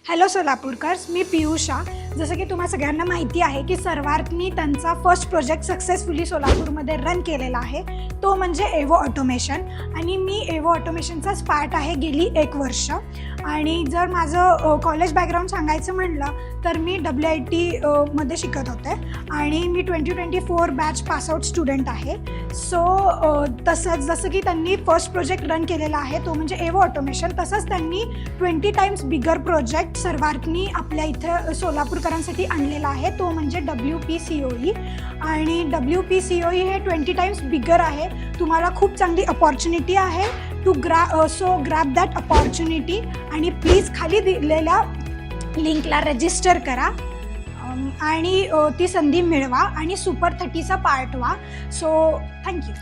Hello सोलापूरकर्स, मी पियुषा. जसं की तुम्हाला सगळ्यांना माहिती आहे की सर्वार्थनी त्यांचा फर्स्ट प्रोजेक्ट सक्सेसफुली सोलापूरमध्ये रन केलेला आहे, तो म्हणजे एवो ऑटोमेशन. आणि मी एवो ऑटोमेशनचाच पार्ट आहे गेली 1 वर्ष. आणि जर माझं कॉलेज बॅकग्राऊंड सांगायचं म्हटलं तर मी WIT मध्ये शिकत होते आणि मी 2024 बॅच पासआउट स्टुडंट आहे. तसंच जसं की त्यांनी फर्स्ट प्रोजेक्ट रन केलेला आहे तो म्हणजे एवो ऑटोमेशन, तसंच त्यांनी 20 टाइम्स बिगर प्रोजेक्ट सर्वार्थनी आपल्या इथं सोलापूरकरांसाठी आणलेला आहे, तो म्हणजे WPCOE. आणि WPCOE हे 20 टाइम्स बिगर आहे. तुम्हाला खूप चांगली अपॉर्च्युनिटी आहे टू ग्रॅब दॅट अपॉर्च्युनिटी. आणि प्लीज खाली दिलेल्या लिंकला रजिस्टर करा आणि ती संधी मिळवा आणि सुपर 30चा पार्ट व्हा. So thank you.